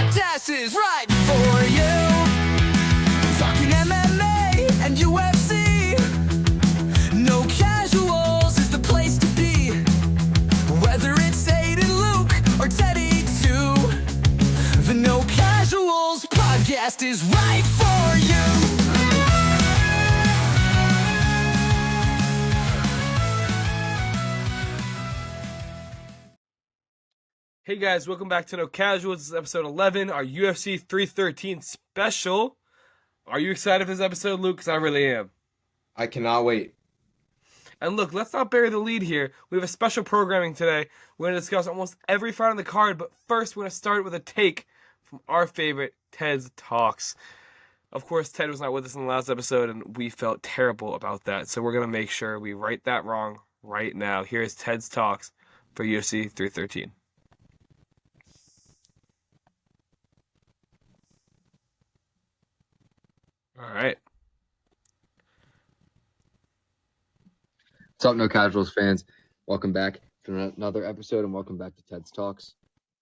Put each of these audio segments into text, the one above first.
podcast is right for you. Talking MMA and UFC. No casuals is the place to be. Whether it's Aiden Luke or Teddy too. The No Casuals podcast is right for you. Hey guys, welcome back to No Casuals. This is episode 11, our UFC 313 special. Are you excited for this episode, Luke? Because I really am. I cannot wait. And look, let's not bury the lead here. We have a special programming today. We're going to discuss almost every fight on the card, but first we're going to start with a take from our favorite, Ted's Talks. Of course, Ted was not with us in the last episode, and we felt terrible about that, so we're going to make sure we right that wrong right now. Here's Ted's Talks for UFC 313. All right. What's up, No Casuals fans? Welcome back to another episode, and welcome back to Ted's Talks.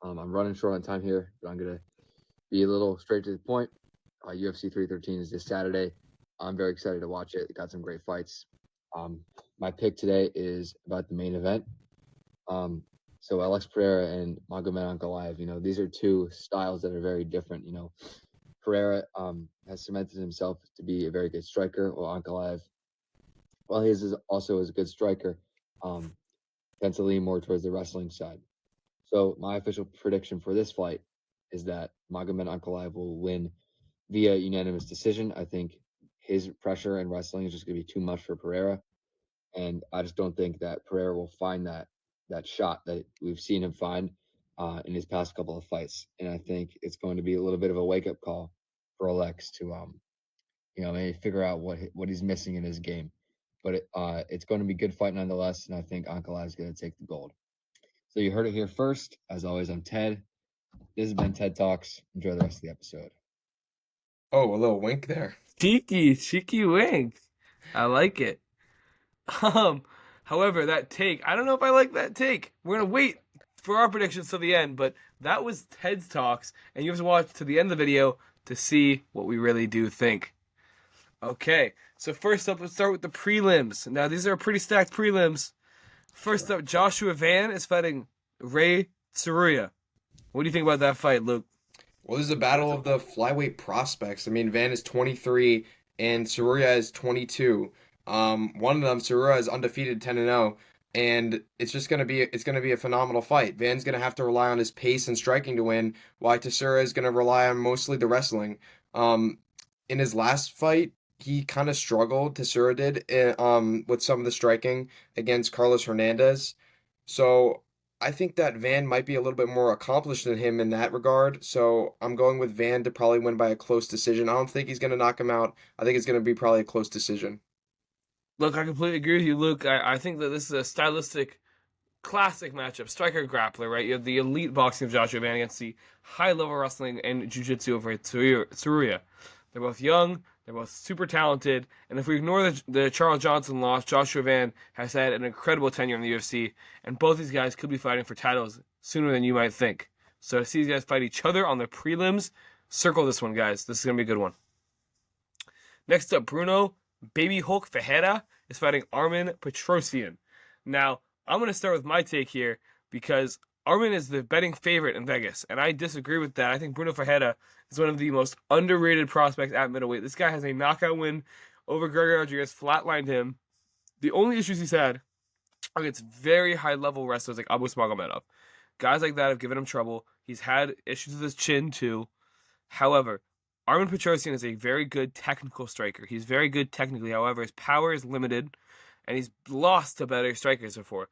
I'm running short on time here, but I'm going to be a little straight to the point. UFC 313 is this Saturday. I'm very excited to watch it. It got some great fights. My pick today is about the main event. So Alex Pereira and Magomed Ankalaev, these are two styles that are very different. Pereira has cemented himself to be a very good striker, while Ankalaev, while he is also a good striker, tends to lean more towards the wrestling side. So my official prediction for this fight is that Magomed Ankalaev will win via unanimous decision. I think his pressure and wrestling is just going to be too much for Pereira, and I just don't think that Pereira will find that shot that we've seen him find in his past couple of fights. And I think it's going to be a little bit of a wake-up call for Alex to maybe figure out what he's missing in his game. But it's going to be a good fight nonetheless, and I think Ankalaev is going to take the gold. So you heard it here first. As always, I'm Ted. This has been Ted Talks. Enjoy the rest of the episode. Oh, a little wink there. Cheeky wink. I like it. However, that take, I don't know if I like that take. We're going to wait for our predictions till the end, but that was Ted's Talks, and you have to watch to the end of the video to see what we really do think. Okay, so first up, let's start with the prelims. Now, these are pretty stacked prelims. First up, Joshua Van is fighting Ray Tsuruya. What do you think about that fight, Luke? Well, this is a battle of the flyweight prospects. I mean, Van is 23 and Tsuruya is 22. One of them, Tsuruya, is undefeated 10-0, and it's going to be a phenomenal fight. Van's going to have to rely on his pace and striking to win, while Tsuruya is going to rely on mostly the wrestling. In his last fight, he kind of struggled, Tsuruya did, with some of the striking against Carlos Hernandez. So I think that Van might be a little bit more accomplished than him in that regard. So I'm going with Van to probably win by a close decision. I don't think he's going to knock him out. I think it's going to be probably a close decision. Look, I completely agree with you, Luke. I think that this is a stylistic, classic matchup. Striker grappler, right? You have the elite boxing of Joshua Van against the high-level wrestling and jiu-jitsu of Tsuruya. They're both young. They're both super talented. And if we ignore the Charles Johnson loss, Joshua Van has had an incredible tenure in the UFC. And both these guys could be fighting for titles sooner than you might think. So to see these guys fight each other on the prelims, circle this one, guys. This is going to be a good one. Next up, Bruno Baby Hulk Ferreira is fighting Armen Petrosyan. Now, I'm going to start with my take here because Armen is the betting favorite in Vegas, and I disagree with that. I think Bruno Ferreira is one of the most underrated prospects at middleweight. This guy has a knockout win over Gregory Rodriguez, flatlined him. The only issues he's had are against very high-level wrestlers like Abu Magomedov. Guys like that have given him trouble. He's had issues with his chin, too. However, Armen Petrosyan is a very good technical striker. He's very good technically. However, his power is limited, and he's lost to better strikers before.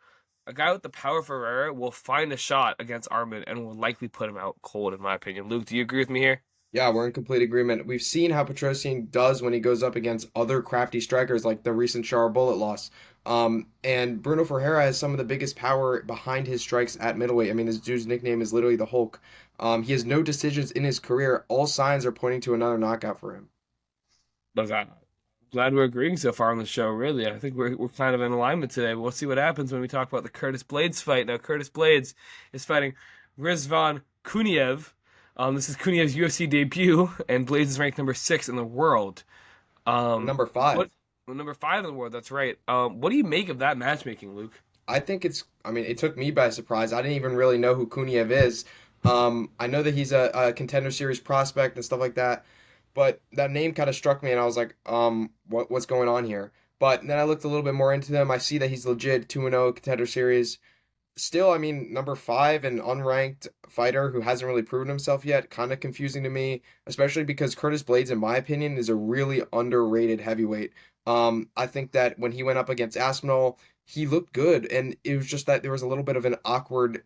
A guy with the power Ferreira will find a shot against Armen and will likely put him out cold, in my opinion. Luke, do you agree with me here? Yeah, we're in complete agreement. We've seen how Petrosyan does when he goes up against other crafty strikers like the recent Char Bullet loss. And Bruno Ferreira has some of the biggest power behind his strikes at middleweight. I mean, this dude's nickname is literally the Hulk. He has no decisions in his career. All signs are pointing to another knockout for him. Look, I'm glad we're agreeing so far on the show, really. I think we're kind of in alignment today. We'll see what happens when we talk about the Curtis Blades fight. Now, Curtis Blades is fighting Rizvan Kuniev. This is Kuniev's UFC debut, and Blades is ranked number 6 in the world. Number 5. What? Well, number 5 in the world. That's right. What do you make of that matchmaking, Luke? I think I mean, it took me by surprise. I didn't even really know who Kuniev is. I know that he's a contender series prospect and stuff like that, but that name kind of struck me and I was like, what's going on here? But then I looked a little bit more into him. I see that he's legit 2-0 contender series. Still, I mean, number 5, an unranked fighter who hasn't really proven himself yet, kind of confusing to me, especially because Curtis Blades, in my opinion, is a really underrated heavyweight. I think that when he went up against Aspinall, he looked good, and it was just that there was a little bit of an awkward,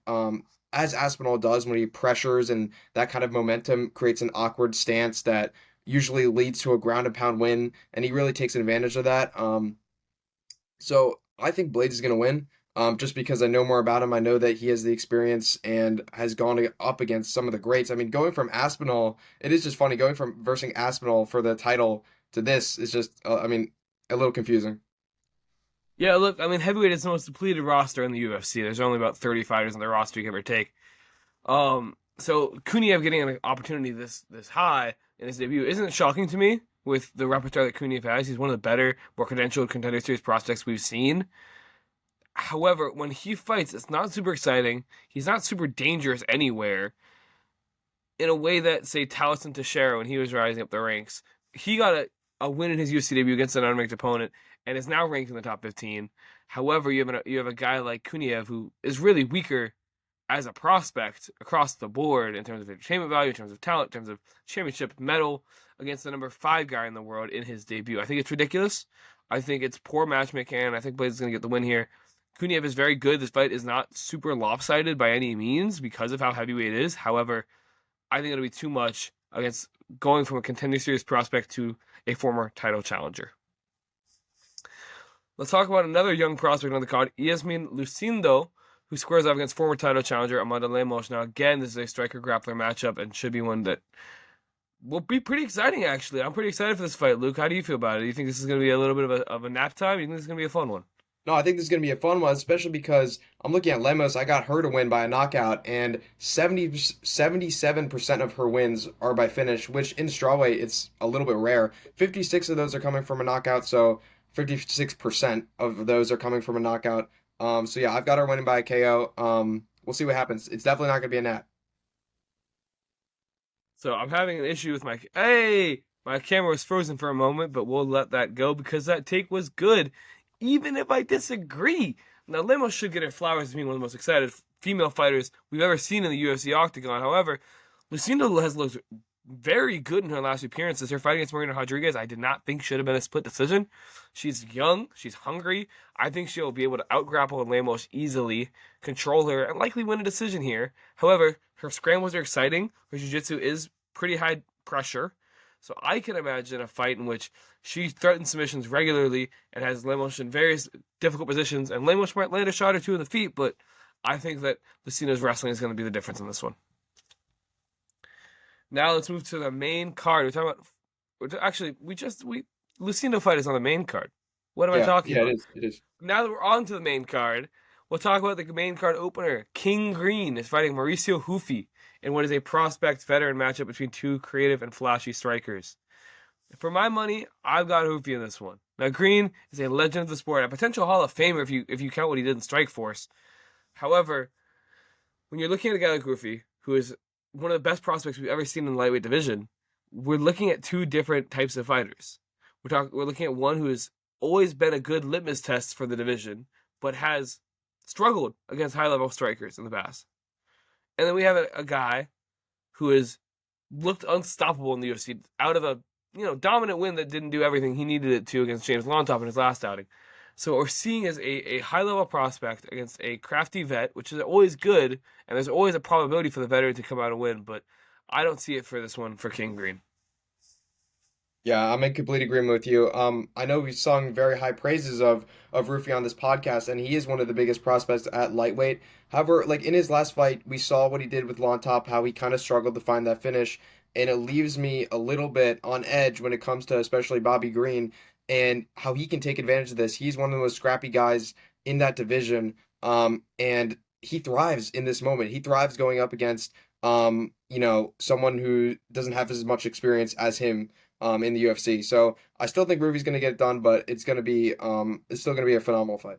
as Aspinall does when he pressures, and that kind of momentum creates an awkward stance that usually leads to a ground and pound win, and he really takes advantage of that. So I think Blades is going to win. Just because I know more about him, I know that he has the experience and has gone up against some of the greats. I mean, going from Aspinall, it is just funny going from versing Aspinall for the title to this is just, I mean, a little confusing. Yeah, look, I mean, heavyweight is the most depleted roster in the UFC. There's only about 30 fighters in the roster, give or take. So Kuniev getting an opportunity this high in his debut isn't shocking to me with the repertoire that Kuniev has. He's one of the better, more credentialed contender series prospects we've seen. However, when he fights, it's not super exciting. He's not super dangerous anywhere in a way that, say, Taliesin Teixeira, when he was rising up the ranks, he got a win in his UFC debut against an unranked opponent and is now ranked in the top 15. However, you have a guy like Kuniev who is really weaker as a prospect across the board in terms of entertainment value, in terms of talent, in terms of championship medal against the number 5 guy in the world in his debut. I think it's ridiculous. I think it's poor matchmaking, and I think Blaze is going to get the win here. Kuniev is very good. This fight is not super lopsided by any means because of how heavyweight it is. However, I think it'll be too much against going from a contender series prospect to a former title challenger. Let's talk about another young prospect on the card, Yasmin Lucindo, who squares off against former title challenger Amanda Lemos. Now, again, this is a striker grappler matchup and should be one that will be pretty exciting, actually. I'm pretty excited for this fight, Luke. How do you feel about it? Do you think this is going to be a little bit of a nap time? Do you think this is going to be a fun one? No, I think this is going to be a fun one, especially because I'm looking at Lemos. I got her to win by a knockout, and 77% of her wins are by finish, which in strawweight, it's a little bit rare. 56 of those are coming from a knockout, so 56% of those are coming from a knockout. So yeah, I've got her winning by a KO. We'll see what happens. It's definitely not going to be a nap. So I'm having an issue with my camera was frozen for a moment, but we'll let that go because that take was good, even if I disagree. Now, Lemos should get her flowers as being one of the most excited female fighters we've ever seen in the UFC octagon. However, Lucinda has looked very good in her last appearances. Her fight against Marina Rodriguez, I did not think should have been a split decision. She's young, she's hungry. I think she'll be able to outgrapple Lemos easily, control her, and likely win a decision here. However, her scrambles are exciting. Her jiu-jitsu is pretty high pressure. So I can imagine a fight in which she threatens submissions regularly and has Lemos in various difficult positions, and Lemos might land a shot or two in the feet, but I think that Lucina's wrestling is going to be the difference in this one. Now let's move to the main card. Lucina fight is on the main card. What am I talking about? Yeah, it is. Now that we're on to the main card, we'll talk about the main card opener. King Green is fighting Mauricio Hufi in what is a prospect veteran matchup between two creative and flashy strikers. For my money, I've got Hufi in this one. Now, Green is a legend of the sport, a potential Hall of Famer if you count what he did in Strikeforce. However, when you're looking at a guy like Hufi, who is one of the best prospects we've ever seen in the lightweight division, we're looking at two different types of fighters. We're looking at one who has always been a good litmus test for the division, but has struggled against high-level strikers in the past. And then we have a guy who has looked unstoppable in the UFC out of a dominant win that didn't do everything he needed it to against James Lontop in his last outing. So what we're seeing is a high-level prospect against a crafty vet, which is always good, and there's always a probability for the veteran to come out and win, but I don't see it for this one for King Green. Yeah, I'm in complete agreement with you. I know we've sung very high praises of Rufi on this podcast, and he is one of the biggest prospects at lightweight. However, like in his last fight, we saw what he did with Lontop, how he kind of struggled to find that finish, and it leaves me a little bit on edge when it comes to especially Bobby Green and how he can take advantage of this. He's one of the most scrappy guys in that division, and he thrives in this moment. He thrives going up against someone who doesn't have as much experience as him in the UFC. So I still think Ruby's going to get it done, but it's still going to be a phenomenal fight.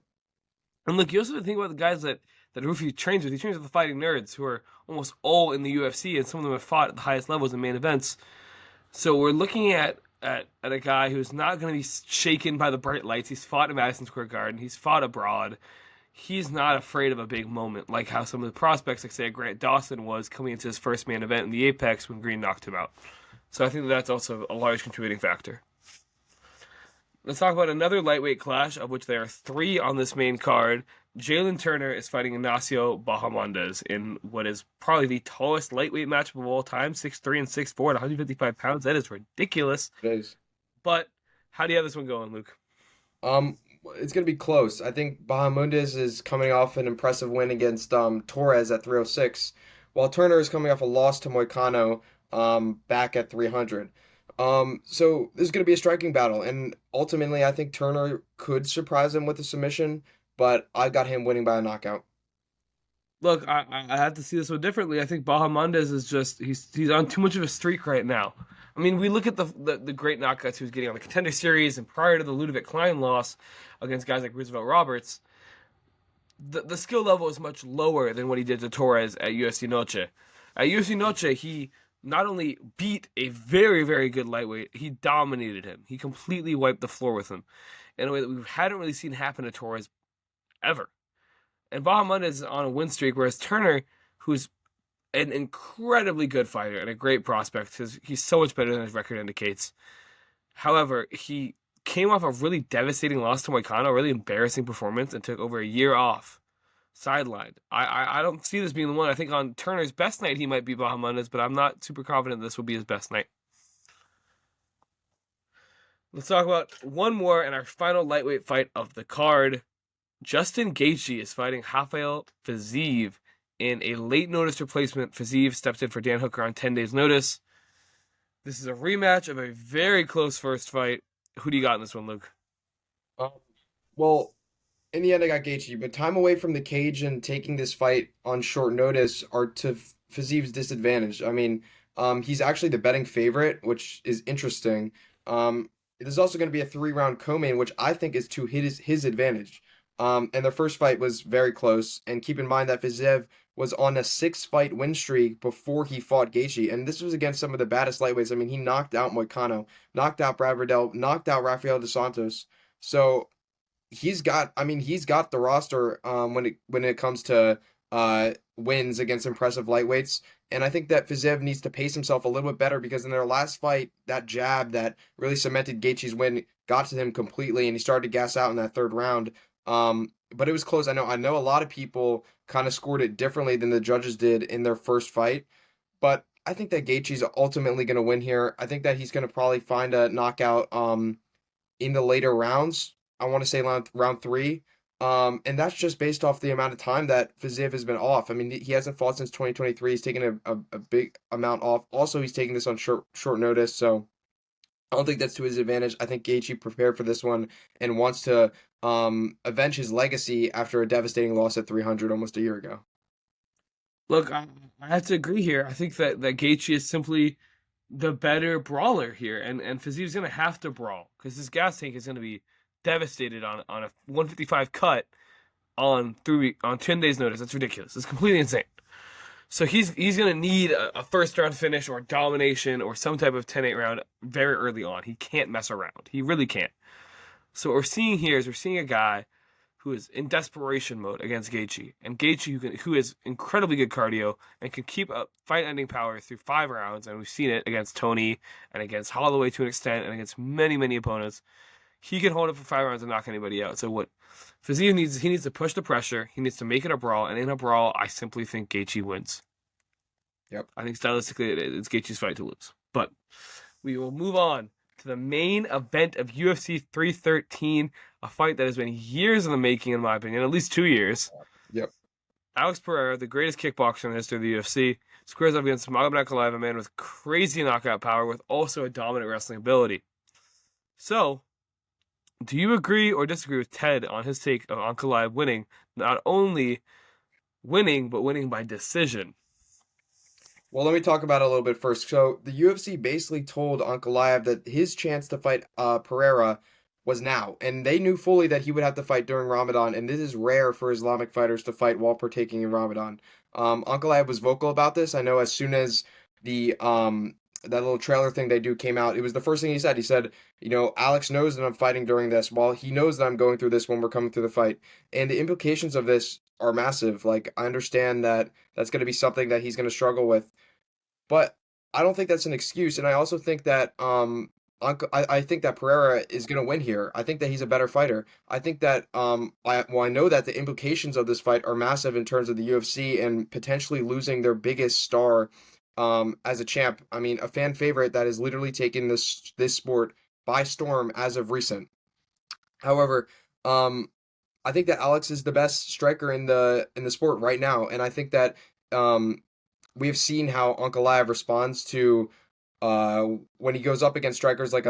And look, you also have to think about the guys that Rufi trains with. He trains with the fighting nerds who are almost all in the UFC, and some of them have fought at the highest levels in main events. So we're looking at a guy who's not going to be shaken by the bright lights. He's fought in Madison Square Garden. He's fought abroad. He's not afraid of a big moment, like how some of the prospects, like say Grant Dawson, was coming into his first main event in the Apex when Green knocked him out. So I think that's also a large contributing factor. Let's talk about another lightweight clash, of which there are 3 on this main card. Jalen Turner is fighting Ignacio Bahamondes in what is probably the tallest lightweight matchup of all time, 6'3" and 6'4" at 155 pounds. That is ridiculous. It is. But how do you have this one going, Luke? It's gonna be close. I think Bahamondes is coming off an impressive win against Torres at 306, while Turner is coming off a loss to Moicano back at 300. So this is gonna be a striking battle, and ultimately I think Turner could surprise him with a submission, but I got him winning by a knockout. Look, I have to see this one differently. I think Bahamondes is just he's on too much of a streak right now. I mean, we look at the great knockouts he was getting on the Contender Series and prior to the Ludovic Klein loss against guys like Roosevelt Roberts. The skill level is much lower than what he did to Torres at UFC Noche. At UFC Noche, he not only beat a very, very good lightweight, he dominated him. He completely wiped the floor with him in a way that we hadn't really seen happen to Torres ever. And Bahamondes is on a win streak, whereas Turner, who's an incredibly good fighter and a great prospect, because he's so much better than his record indicates. However, he came off a really devastating loss to Moicano, a really embarrassing performance, and took over a year off, sidelined. I don't see this being the one. I think on Turner's best night he might be Bahamondes, but I'm not super confident this will be his best night. Let's talk about one more and our final lightweight fight of the card. Justin Gaethje is fighting Rafael Fiziev in a late notice replacement. Fiziev stepped in for Dan Hooker on 10 days notice. This is a rematch of a very close first fight. Who do you got in this one, Luke? Well, in the end, I got Gaethje, but time away from the cage and taking this fight on short notice are to Fiziev's disadvantage. I mean, he's actually the betting favorite, which is interesting. There's also going to be a 3-round co-main, which I think is to his advantage. And their first fight was very close. And keep in mind that Fiziev was on a 6-fight win streak before he fought Gaethje, and this was against some of the baddest lightweights. I mean, he knocked out Moicano, knocked out Brad Riddell, knocked out Rafael dos Santos. So he's got the roster when it comes to wins against impressive lightweights. And I think that Fiziev needs to pace himself a little bit better, because in their last fight, that jab that really cemented Gaethje's win got to him completely, and he started to gas out in that 3rd round. But it was close. I know a lot of people kind of scored it differently than the judges did in their first fight, but I think that Gaethje's ultimately going to win here. I think that he's going to probably find a knockout in the later rounds. I want to say round 3. And that's just based off the amount of time that Fiziev has been off. I mean, he hasn't fought since 2023. He's taken a big amount off. Also, he's taking this on short notice, so I don't think that's to his advantage. I think Gaethje prepared for this one and wants to avenge his legacy after a devastating loss at 300 almost a year ago. Look, I have to agree here. I think that Gaethje is simply the better brawler here, and Fiziev's going to have to brawl because his gas tank is going to be devastated on a 155 cut on 10 days notice. That's ridiculous. It's completely insane. So he's going to need a first round finish or domination or some type of 10-8 round very early on. He can't mess around. He really can't. So what we're seeing here is a guy who is in desperation mode against Gaethje, and Gaethje who has incredibly good cardio and can keep up fight-ending power through 5 rounds, and we've seen it against Tony and against Holloway to an extent and against many, many opponents. He can hold it for 5 rounds and knock anybody out. So what Fiziev needs, he needs to push the pressure. He needs to make it a brawl, and in a brawl, I simply think Gaethje wins. Yep. I think stylistically it's Gaethje's fight to lose. But we will move on to the main event of UFC 313, a fight that has been years in the making, in my opinion, at least 2 years. Yep. Alex Pereira, the greatest kickboxer in the history of the UFC, squares up against Magomed Ankalaev, a man with crazy knockout power with also a dominant wrestling ability. So, do you agree or disagree with Ted on his take of Ankalaev winning, not only winning, but winning by decision? Well, let me talk about it a little bit first. So the UFC basically told Ankalaev that his chance to fight Pereira was now, and they knew fully that he would have to fight during Ramadan, and this is rare for Islamic fighters to fight while partaking in Ramadan. Ankalaev was vocal about this. I know as soon as the that little trailer thing they do came out, it was the first thing he said. He said, Alex knows that I'm fighting during this, while he knows that I'm going through this when we're coming through the fight, and the implications of this are massive. Like I understand that that's going to be something that he's going to struggle with. But I don't think that's an excuse, and I also think that I think that Pereira is going to win here. I think that he's a better fighter. I think that I know that the implications of this fight are massive in terms of the UFC and potentially losing their biggest star as a champ. I mean, a fan favorite that has literally taken this sport by storm as of recent. However, I think that Alex is the best striker in the sport right now, and I think that um, we have seen how Ankalaev responds to when he goes up against strikers like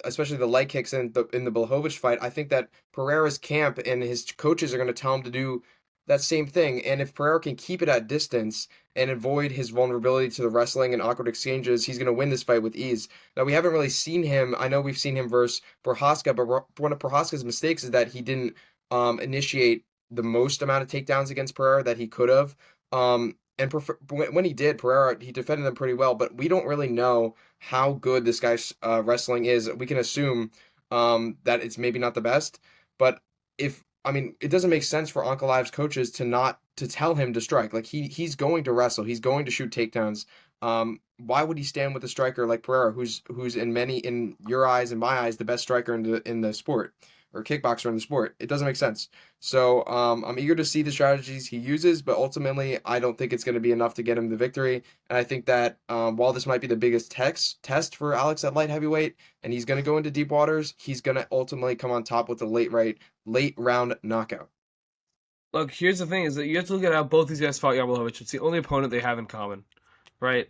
especially the leg kicks in the Blachowicz fight. I think that Pereira's camp and his coaches are going to tell him to do that same thing. And if Pereira can keep it at distance and avoid his vulnerability to the wrestling and awkward exchanges, he's going to win this fight with ease. Now we haven't really seen him. I know we've seen him versus Prohaska, but one of Prohaska's mistakes is that he didn't initiate the most amount of takedowns against Pereira that he could have. And when he did, Pereira, he defended them pretty well, but we don't really know how good this guy's wrestling is. We can assume that it's maybe not the best, but I mean, it doesn't make sense for Ankalaev's coaches to tell him to strike. Like he's going to wrestle, he's going to shoot takedowns. Why would he stand with a striker like Pereira, who's in your eyes and my eyes, the best striker in the sport or kickboxer in the sport? It doesn't make sense. So I'm eager to see the strategies he uses, but ultimately I don't think it's going to be enough to get him the victory. And I think that while this might be the biggest test for Alex at light heavyweight, and he's going to go into deep waters, he's going to ultimately come on top with a late round knockout. Look, here's the thing: is that you have to look at how both these guys fought Jan Blachowicz. It's the only opponent they have in common, right?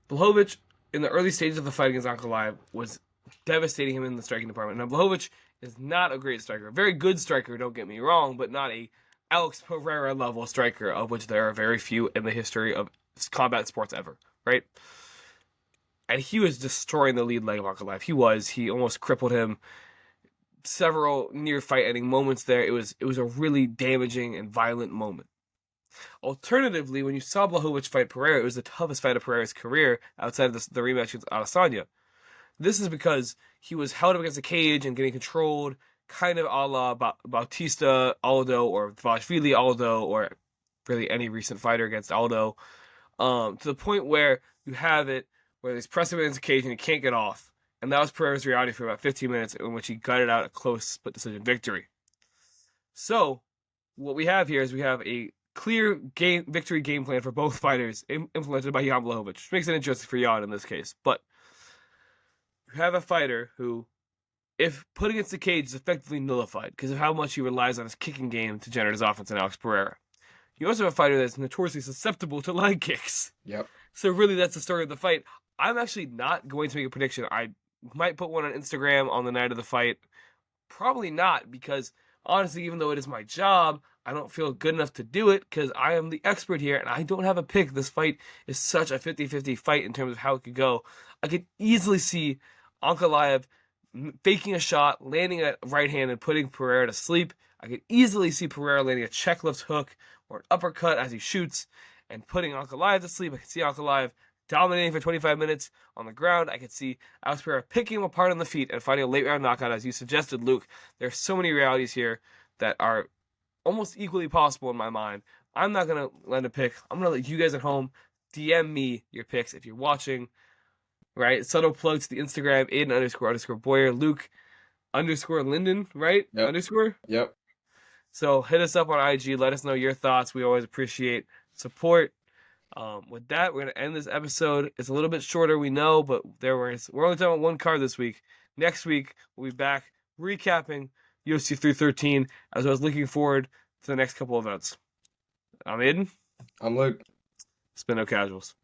Blachowicz, in the early stages of the fight against Ankalaev, was devastating him in the striking department. Now, Blachowicz is not a great striker. A very good striker, don't get me wrong, but not a Alex Pereira level striker, of which there are very few in the history of combat sports ever, right? And he was destroying the lead leg of Ankalaev. He almost crippled him. Several near fight ending moments there. It was a really damaging and violent moment. Alternatively, when you saw Blachowicz fight Pereira, it was the toughest fight of Pereira's career outside of the rematch with Adesanya. This is because he was held up against the cage and getting controlled, kind of a la Bautista Aldo or Vashvili Aldo or really any recent fighter against Aldo, to the point where you have it where he's pressing against the cage and he can't get off. And that was Pereira's reality for about 15 minutes, in which he gutted out a close split decision victory. So, what we have here is we have a clear victory game plan for both fighters, implemented by Jan Blachowicz, which makes it interesting for Jan in this case. But you have a fighter who, if put against the cage, is effectively nullified because of how much he relies on his kicking game to generate his offense in Alex Pereira. You also have a fighter that's notoriously susceptible to leg kicks. Yep. So really, that's the story of the fight. I'm actually not going to make a prediction. I might put one on Instagram on the night of the fight. Probably not, because honestly, even though it is my job, I don't feel good enough to do it because I am the expert here and I don't have a pick. This fight is such a 50-50 fight in terms of how it could go. I could easily see Ankalaev faking a shot, landing a right hand and putting Pereira to sleep. I could easily see Pereira landing a check lift hook or an uppercut as he shoots and putting Ankalaev to sleep. I could see Ankalaev dominating for 25 minutes on the ground. I could see Alex Pereira picking him apart on the feet and finding a late round knockout, as you suggested, Luke. There are so many realities here that are almost equally possible in my mind. I'm not going to lend a pick. I'm going to let you guys at home DM me your picks if you're watching. Right? Subtle plug to the Instagram, Aiden__Boyer, Luke _Linden, right? Yep. Underscore? Yep. So hit us up on IG. Let us know your thoughts. We always appreciate support. With that, we're going to end this episode. It's a little bit shorter, we know, but we're only talking about one card this week. Next week, we'll be back recapping UFC 313, as I was looking forward to the next couple events. I'm Aiden. I'm Luke. It's been No Casuals.